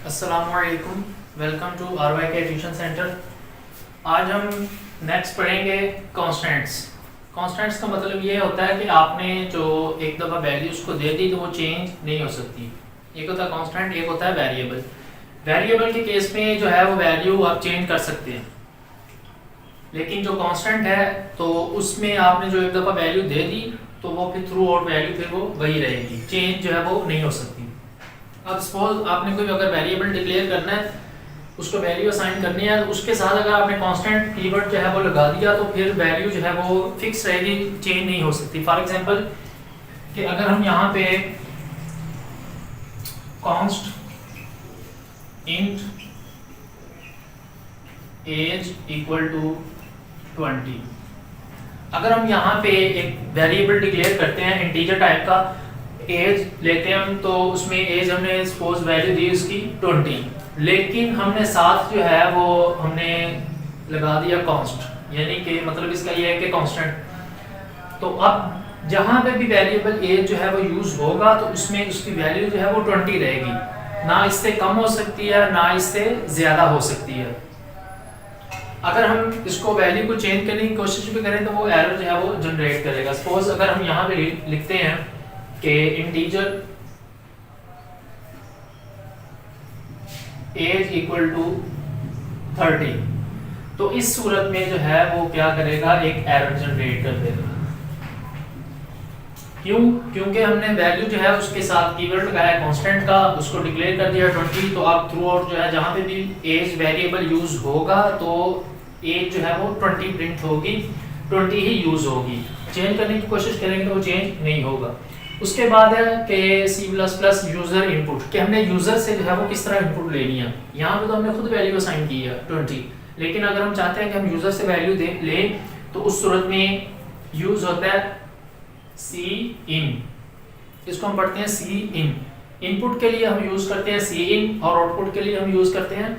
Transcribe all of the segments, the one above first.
अस्सलामुअलैकुम, welcome to RYK tuition centre. आज हम नेक्स्ट पढ़ेंगे कॉन्स्टेंट्स। कॉन्स्टेंट्स का मतलब ये होता है कि आपने जो एक दफ़ा वैल्यूज़ को दे दी तो वो चेंज नहीं हो सकती। एक होता है कॉन्स्टेंट, एक होता है वेरिएबल। वेरिएबल के केस में जो है वो वैल्यू आप चेंज कर सकते हैं, लेकिन जो कांस्टेंट है तो उसमें आपने जो एक दफ़ा वैल्यू दे दी तो वो फिर थ्रू आउट वैल्यू फिर वो वही रहेगी, चेंज जो है वो नहीं हो सकती। अब सपोज आपने कोई अगर वेरिएबल डिक्लेयर करना है, उसको वैल्यू असाइन करनी है, तो उसके साथ अगर आपने कांस्टेंट कीवर्ड जो है वो लगा दिया तो फिर वैल्यू जो है वो फिक्स रहेगी, चेंज नहीं हो सकती। फॉर एग्जांपल कि अगर हम यहाँ पे const int as equal to 20, अगर हम यहाँ पे एक वेरिएबल डिक्लेयर करते हैं इंटीजर टाइप का, एज लेते हैं हम, तो उसमें एज हमने सपोज वैल्यू दी उसकी 20, लेकिन हमने साथ जो है वो हमने लगा दिया कॉन्स्ट, यानी कि मतलब इसका ये है कि कांस्टेंट। तो अब जहाँ पे भी वेरिएबल एज जो है वो यूज होगा तो उसमें उसकी वैल्यू जो है वो 20 रहेगी, ना इससे कम हो सकती है ना इससे ज़्यादा हो सकती है। अगर हम इसको वैल्यू को चेंज करने की कोशिश भी करें तो वो एरर जो है वो जनरेट करेगा। सपोज अगर हम यहाँ पे लिखते हैं कि इंटीजर एज इक्वल टू 30, तो इस सूरत में जो है वो क्या करेगा, एक एरर जनरेट कर देगा। क्यों? क्योंकि हमने वैल्यू जो है उसके साथ कीवर्ड लगाया कांस्टेंट का, उसको डिक्लेयर कर दिया 20, तो आप थ्रू आउट जो है जहाँ पे भी एज वेरिएबल यूज होगा तो एज जो है वो 20 प्रिंट होगी, 20 ही यूज होगी। चेंज करने की कोशिश करेंगे तो वो चेंज नहीं होगा। उसके बाद है कि C++ यूजर इनपुट, कि हमने यूजर से जो है वो किस तरह इनपुट लेनी है। यहाँ पे तो हमने खुद वैल्यू असाइन की है 20, लेकिन अगर हम चाहते हैं कि हम यूजर से वैल्यू लें तो उस सूरत में यूज होता है Cin, इसको हम पढ़ते हैं Cin। इनपुट के लिए हम यूज करते हैं Cin और आउटपुट के लिए हम यूज करते हैं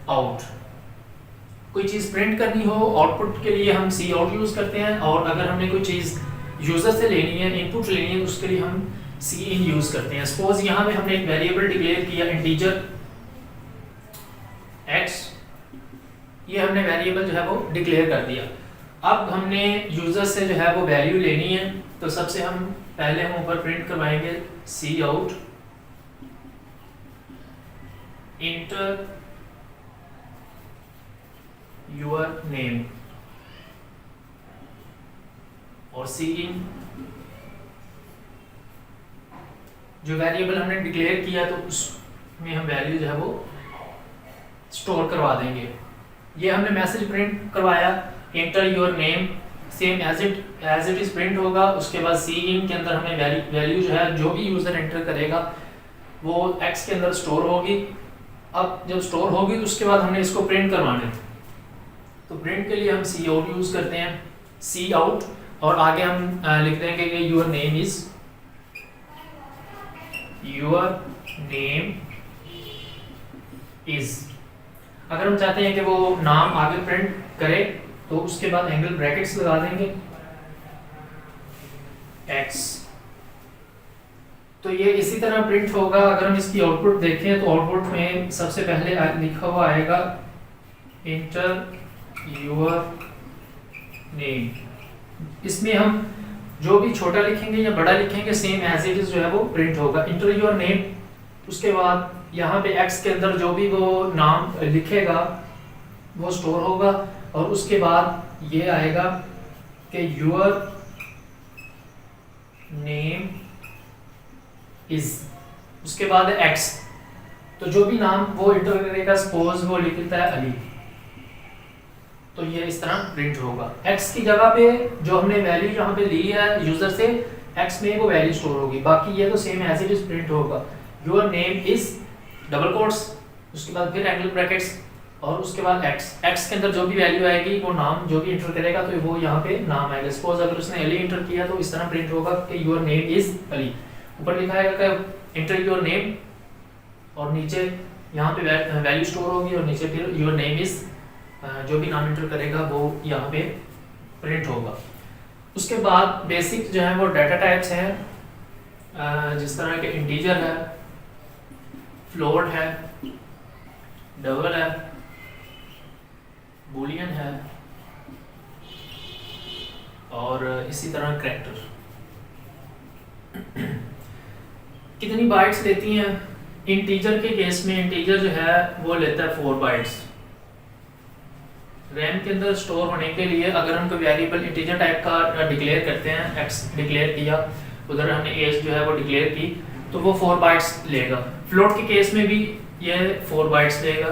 Cout। कोई चीज प्रिंट करनी हो आउटपुट के लिए हम Cout यूज करते हैं, और अगर हमने कोई चीज यूजर से लेनी है, इनपुट लेनी है, तो उसके लिए हम Cin यूज करते हैं। सपोज यहाँ पे हमने एक वेरिएबल डिक्लेयर किया इंटीजर x, ये हमने वेरिएबल जो है वो डिक्लेयर कर दिया। अब हमने यूजर से जो है वो वैल्यू लेनी है, तो सबसे हम पहले हम ऊपर प्रिंट करवाएंगे Cout इंटर योर नेम और Cin, जो वेरिएबल हमने डिक्लेयर किया तो उसमें हम वैल्यू जो है वो स्टोर करवा देंगे। ये हमने मैसेज प्रिंट करवाया enter your name, same as it is print होगा। उसके बाद Cin के अंदर हमें वैल्यू जो है जो भी यूजर एंटर करेगा वो x के अंदर स्टोर होगी। अब जब स्टोर होगी तो उसके बाद हमने इसको प्रिंट करवाना है, तो प्रिंट के लिए हम Cout यूज करते हैं, Cout, और आगे हम लिख देंगे कि योर नेम इज। अगर हम चाहते हैं कि वो नाम आगे प्रिंट करे तो उसके बाद एंगल ब्रैकेट्स लगा देंगे x, तो ये इसी तरह प्रिंट होगा। अगर हम इसकी आउटपुट देखें तो आउटपुट में सबसे पहले लिखा हुआ आएगा इंटर योर नेम। इसमें हम जो भी छोटा लिखेंगे या बड़ा लिखेंगे सेम एज इट इज जो है वो प्रिंट होगा, इंटर योर नेम। उसके बाद यहाँ पे x के अंदर जो भी वो नाम लिखेगा वो स्टोर होगा, और उसके बाद ये आएगा कि योर नेम इज, उसके बाद है x, तो जो भी नाम वो इंटर करेगा, सपोज वो लिखता है अली, तो ये इस तरह प्रिंट होगा। x की जगह पे जो हमने वैल्यू यहाँ पे ली है यूजर से, x में वो वैल्यू स्टोर होगी, बाकी ये तो same as it is print होगा। Your name is double quotes, उसके बाद फिर एंगल ब्रैकेट्स, और उसके बाद x के अंदर जो भी वैल्यू आएगी वो नाम जो भी इंटर करेगा तो वो यहाँ पे नाम आएगा। सपोज अगर उसने अली इंटर किया तो इस तरह प्रिंट होगा कि योर नेम इज अली। ऊपर लिखा है कि इंटर योर नेम, और नीचे यहाँ पे वैल्यू स्टोर होगी, और नीचे फिर योर नेम इज, जो भी नाम इंटर करेगा वो यहाँ पे प्रिंट होगा। उसके बाद बेसिक जो है वो डाटा टाइप्स हैं, जिस तरह के इंटीजर है, फ्लोट है, डबल है, बूलियन है और इसी तरह करैक्टर। कितनी बाइट्स लेती हैं? इंटीजर के केस में इंटीजर जो है वो लेता है 4 बाइट्स। रैम के अंदर स्टोर होने के लिए अगर हम कोई वेरिएबल इंटीजर टाइप का डिक्लेयर करते हैं, एक्स डिक्लेयर किया, उधर हमने एज जो है वो डिक्लेयर की, तो वो 4 बाइट्स लेगा। फ्लोट के केस में भी ये 4 बाइट्स लेगा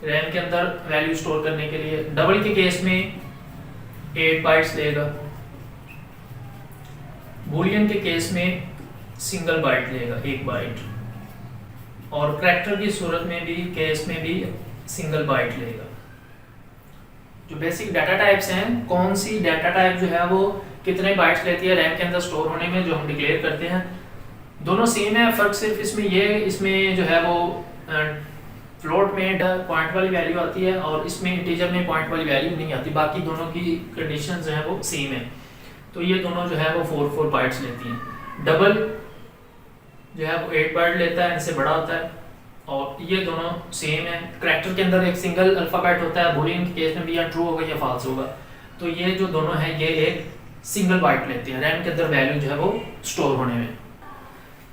रैम के अंदर वैल्यू स्टोर करने के लिए। डबल के केस में 8 बाइट्स लेगा। बूलियन के केस में सिंगल बाइट लेगा, 1 बाइट। और करैक्टर की सूरत में भी, केस में भी सिंगल बाइट लेगा। जो बेसिक डाटा टाइप्स हैं, कौन सी डाटा टाइप जो है वो कितने बाइट्स लेती है रैम के अंदर स्टोर होने में, जो हम डिक्लेयर करते हैं, दोनों सेम है। फर्क सिर्फ इसमें जो है वो फ्लोट में पॉइंट वाली वैल्यू आती है और इसमें इंटीजर में पॉइंट वाली वैल्यू नहीं आती। बाकी दोनों की कंडीशन जो है वो सेम है। तो ये दोनों जो है वो 4 बाइट्स लेती हैं। डबल जो है वो 8 बाइट लेता है, इनसे बड़ा होता है, और ये दोनों सेम है। करैक्टर के अंदर एक सिंगल अल्फाबेट होता है, बूलियन के केस में भी या ट्रू होगा या फॉल्स होगा। तो ये जो दोनों हैं ये एक सिंगल बाइट लेते हैं रैम के अंदर वैल्यू जो है वो स्टोर होने में।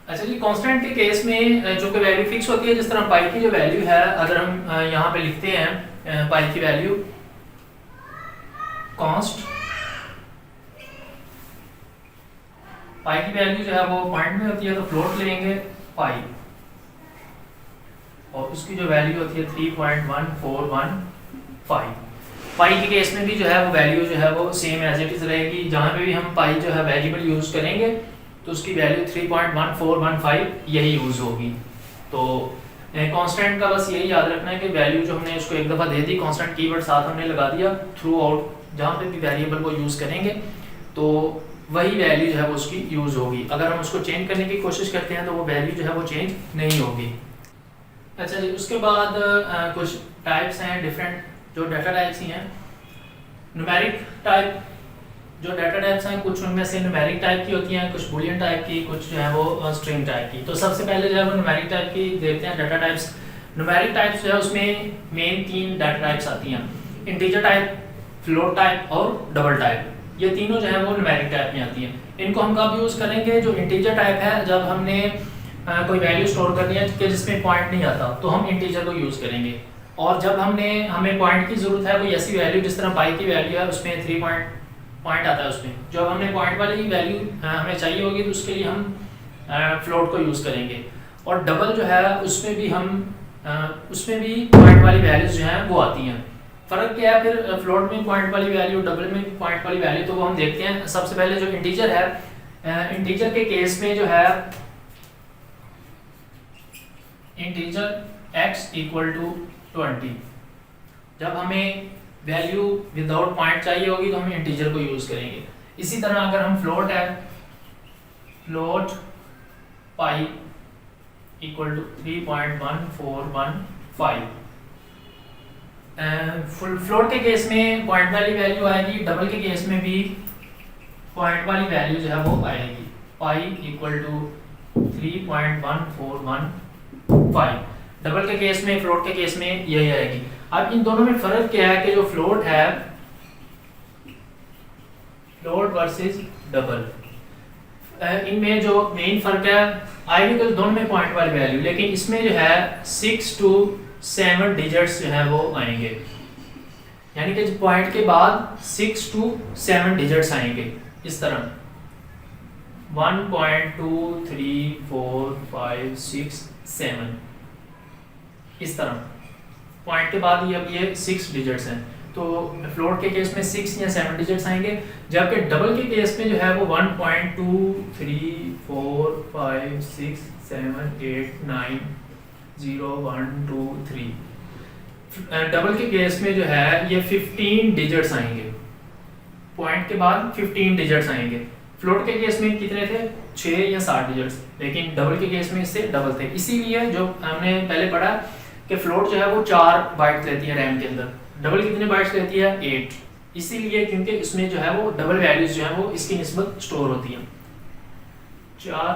अच्छा जी, कांस्टेंट के केस में जो कि वैल्यू फिक्स होती है, जिस तरह पाई की जो वैल्यू है, अगर हम यहाँ पे लिखते हैं पाई की वैल्यू कॉन्स्ट, पाई की वैल्यू जो है वो पॉइंट में होती है, तो फ्लोट लेंगे पाई, और उसकी जो वैल्यू होती है 3.1415। पाई के केस में भी जो है वो वैल्यू जो है वो सेम एज इट इज रहेगी। जहाँ पे भी हम पाई जो है वेरिएबल यूज करेंगे तो उसकी वैल्यू 3.1415 यही यूज होगी। तो कांस्टेंट का बस यही याद रखना है कि वैल्यू जो हमने उसको एक दफ़ा दे दी, कांस्टेंट कीवर्ड साथ हमने लगा दिया, थ्रू आउट जहाँ पे भी वेरिएबल को यूज़ करेंगे तो वही वैल्यू जो है वो उसकी यूज़ होगी। अगर हम उसको चेंज करने की कोशिश करते हैं तो वो वैल्यू जो है वो चेंज नहीं होगी। अच्छा जी, उसके बाद कुछ टाइप्स हैं डिफरेंट, जो डाटा टाइप्स ही हैं। न्यूमेरिक टाइप जो डाटा टाइप्स हैं, कुछ उनमें से न्यूमेरिक टाइप की होती हैं, कुछ बूलियन टाइप की, कुछ जो है वो स्ट्रिंग टाइप की। तो सबसे पहले जो है वो न्यूमेरिक टाइप की देखते हैं डाटा टाइप्स। न्यूमेरिक टाइप्स जो है उसमें मेन 3 डाटा टाइप्स आती हैं, इंटीजर टाइप, फ्लोट टाइप और डबल टाइप। ये तीनों जो है वो न्यूमेरिक टाइप में आती हैं। इनको हम कब यूज़ करेंगे? जो इंटीजर टाइप है, जब हमने कोई वैल्यू स्टोर करनी है कि जिसमें पॉइंट नहीं आता, तो हम इंटीजर को यूज़ करेंगे। और जब हमें पॉइंट की ज़रूरत है, कोई ऐसी वैल्यू जिस तरह पाई की वैल्यू है, उसमें 3 पॉइंट आता है, उसमें जब हमने पॉइंट वाली वैल्यू हमें चाहिए होगी तो उसके लिए हम फ्लोट को यूज़ करेंगे। और डबल जो है उसमें भी पॉइंट वाली वैल्यूज जो हैं वो आती हैं। फ़र्क क्या है फिर फ्लोट में पॉइंट वाली वैल्यू, डबल में पॉइंट वाली वैल्यू? तो वो हम देखते हैं। सबसे पहले जो इंटीजर है, इंटीजर के केस में जो है इंटीजर x इक्वल टू 20, जब हमें वैल्यू विदाउट पॉइंट चाहिए होगी तो हम इंटीजर को यूज करेंगे। इसी तरह अगर हम फ्लोट है, float pi equal to 3.1415, float के केस में पॉइंट वाली वैल्यू आएगी, डबल के केस में भी पॉइंट वाली वैल्यू जो है वो आएगी, पाई इक्वल टू 3.1415। डबल के केस में, फ्लोट के केस में यही आएगी। अब इन दोनों में फर्क क्या है कि जो फ्लोट है, फ्लोट वर्सेस डबल, इनमें जो मेन फर्क है, आएगी तो दोनों में पॉइंट वाली वैल्यू, लेकिन इसमें जो है 6 to 7 डिजिट्स जो है वो आएंगे, यानी कि पॉइंट के बाद 6 to 7 डिजिट्स आएंगे इस तरह 1.23456 इस तरह पॉइंट के बाद ये 6 डिजिट्स हैं। तो फ्लोट के केस में 6 या 7 डिजिट्स आएंगे, जबकि डबल के केस में जो है वो 1.23456789012 डबल के केस में जो है ये 15 डिजिट्स आएंगे, पॉइंट के बाद 15 डिजिट्स आएंगे। फ्लोट के केस में कितने थे? 6 या 7 डिजिट्स, लेकिन डबल के केस में इससे डबल थे। इसीलिए जो हमने पहले पढ़ा कि फ्लोट जो है वो 4 बाइट्स लेती है रैम के अंदर, डबल कितने बाइट्स लेती है? 8। इसीलिए क्योंकि इसमें जो है वो डबल वैल्यूज जो है वो इसकी निस्बत स्टोर होती हैं। 4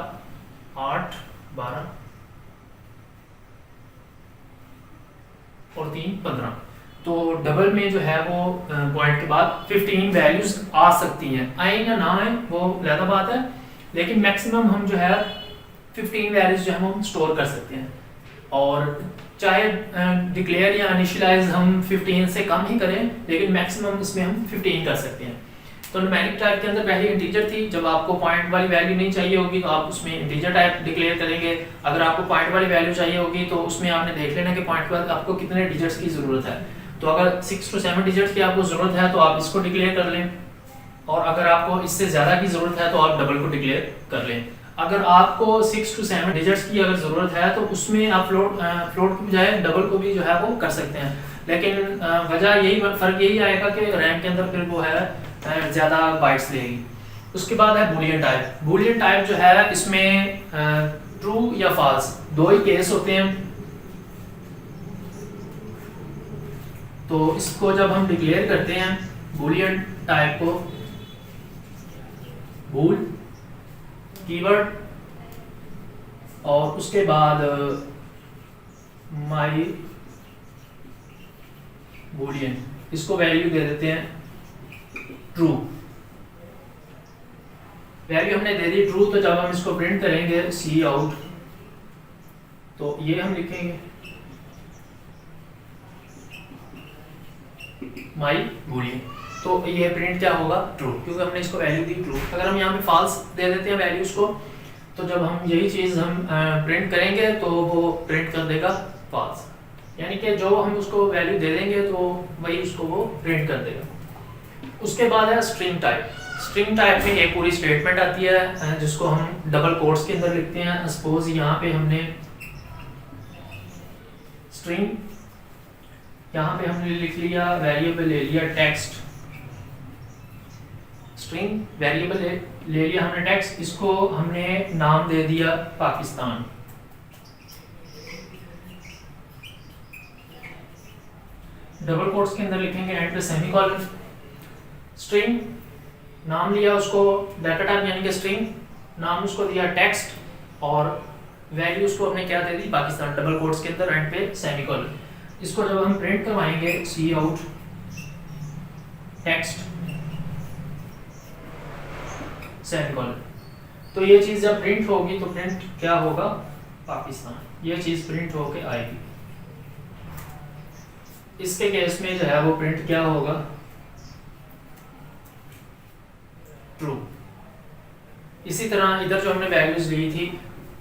8 12 और 3 15। तो डबल में जो है वो पॉइंट के बाद 15 वैल्यूज आ सकती हैं, आए या ना आए वो ज़्यादा बात है, लेकिन मैक्सिमम हम जो है 15 वैल्यूज जो है हम स्टोर कर सकते हैं। और चाहे डिक्लेयर या इनिशियलाइज हम 15 से कम ही करें, लेकिन मैक्सिमम इसमें हम 15 कर सकते हैं। तो न्यूमेरिक टाइप के अंदर पहले इंटीजर थी, जब आपको पॉइंट वाली वैल्यू नहीं चाहिए होगी तो आप उसमें इंटीजर टाइप डिक्लेयर करेंगे। अगर आपको पॉइंट वाली वैल्यू चाहिए होगी तो उसमें आपने देख लेना कि पॉइंट के बाद आपको कितने डिजिट्स की ज़रूरत है। तो अगर 6 to 7 डिजिट्स की आपको ज़रूरत है तो आप इसको डिक्लेयर कर लें, और अगर आपको इससे ज़्यादा की ज़रूरत है तो आप डबल को डिक्लेयर कर लें। अगर आपको 6 to 7 डिजिट्स की अगर ज़रूरत है तो उसमें आप फ्लोट की बजाय डबल को भी जो है वो कर सकते हैं, लेकिन वजह यही फ़र्क यही आएगा कि रैंक के अंदर फिर वो है ज़्यादा बाइट्स लेगी। उसके बाद है बूलियन टाइप। बूलियन टाइप जो है इसमें ट्रू या फॉल्स दो ही केस होते हैं। तो इसको जब हम डिक्लेयर करते हैं बूलियन टाइप को, बूल कीवर्ड और उसके बाद माई बूलियन, इसको वैल्यू दे देते हैं ट्रू। वैल्यू हमने दे दी ट्रू, तो जब हम इसको प्रिंट करेंगे सी आउट, तो ये हम लिखेंगे माई बूलियन, तो ये प्रिंट क्या होगा ट्रू, क्योंकि हमने इसको वैल्यू दी ट्रू। अगर हम यहाँ पे फॉल्स दे देते हैं वैल्यूज को, तो जब हम यही चीज़ हम प्रिंट करेंगे तो वो प्रिंट कर देगा फॉल्स, यानी कि जो हम उसको वैल्यू दे देंगे तो वही उसको वो प्रिंट कर देगा। उसके बाद है स्ट्रिंग टाइप। स्ट्रिंग टाइप में एक पूरी स्टेटमेंट आती है जिसको हम डबल कोट्स के अंदर लिखते हैं। सपोज यहाँ पे हमने स्ट्रिंग, यहाँ पे हमने लिख लिया वेरिएबल ले लिया टेक्स्ट, स्ट्रिंग वेरिएबल ले लिया हमने टेक्स्ट, इसको हमने नाम दे दिया पाकिस्तान। डबल कोट्स के अंदर लिखेंगे एंड पे सेमीकोलन। स्ट्रिंग नाम लिया उसको डाटा टाइप यानी कि स्ट्रिंग, नाम उसको दिया टेक्स्ट, और वैल्यू उसको हमने क्या दे दी पाकिस्तान, डबल कोट्स के अंदर एंड पे सेमीकोलन। इसको जब हम प्रिंट करवाएंगे सी आउट टेक्स्ट सेमीकोलन, तो ये चीज़ जब प्रिंट होगी तो प्रिंट क्या होगा पाकिस्तान, ये चीज़ प्रिंट होके आएगी। इसके केस में जो है वो प्रिंट क्या होगा ट्रू। इसी तरह इधर जो हमने वैल्यूज ली थी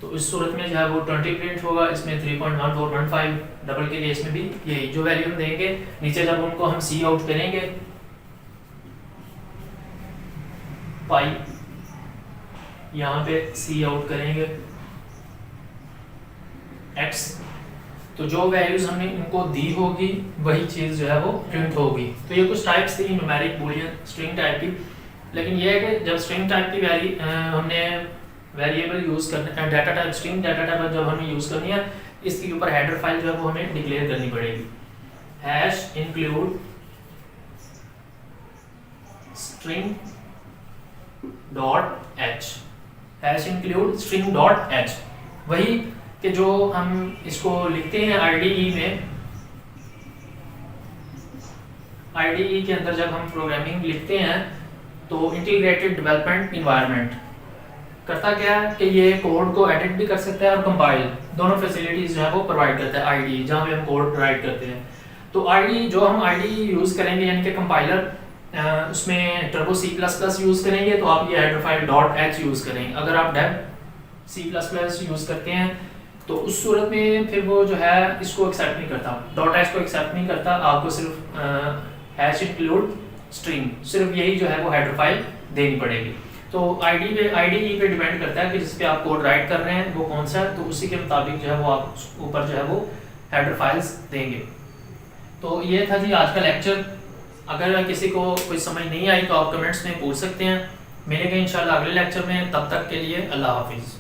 तो इस सूरत में जो है वो 20 प्रिंट होगा, इसमें 3.1415, डबल के केस में भी यही जो वैल्यू हम देंगे नीचे जब उनको हम सी आउट करेंगे पाई, यहाँ पे सी आउट करेंगे एक्स, तो जो वैल्यूज हमने इनको दी होगी वही चीज़ जो है वो प्रिंट होगी। तो ये कुछ टाइप्स थी न्यूमेरिक बूलियन स्ट्रिंग टाइप की, लेकिन ये है कि जब स्ट्रिंग टाइप की हमने वेरिएबल यूज़ करना है, data type string data type जब हमें यूज़ करनी है, इसके ऊपर हेडर फाइल जो है वो हमें डिक्लेयर करनी पड़ेगी, hash include string dot H, hash include string dot H, वही कि जो हम इसको लिखते हैं आईडीई में, आईडीई के अंदर जब हम प्रोग्रामिंग लिखते हैं तो इंटीग्रेटेड डेवलपमेंट इन्वायरमेंट करता क्या है कि ये कोड को एडिट भी कर सकता है और कंपाइल, दोनों फैसिलिटीज जो है वो प्रोवाइड करता है आईडीई, जहाँ पे हम कोड राइट करते हैं। तो आईडीई जो हम आईडीई यूज़ करेंगे यानी कि कंपाइलर, उसमें टर्बो C++ यूज़ करेंगे तो आप ये हेडर फाइल .h यूज़ करेंगे। अगर आप डेव C++ यूज़ करते हैं तो उस सूरत में फिर वो जो है इसको एक्सेप्ट नहीं करता, .h को एक्सेप्ट नहीं करता, आपको सिर्फ हैश इंक्लूड स्ट्रिंग, सिर्फ यही जो है वो हेडर फाइल देनी पड़ेगी। तो आईडीई पे डिपेंड करता है कि जिस पे आप कोड राइट कर रहे हैं वो कौन सा है, तो उसी के मुताबिक जो है वो आप ऊपर जो है वो हेडर फाइल्स देंगे। तो ये था जी आज का लेक्चर। अगर किसी को कोई समझ नहीं आई तो आप कमेंट्स में पूछ सकते हैं। मिलेंगे इंशाल्लाह अगले लेक्चर में, तब तक के लिए अल्लाह हाफिज़।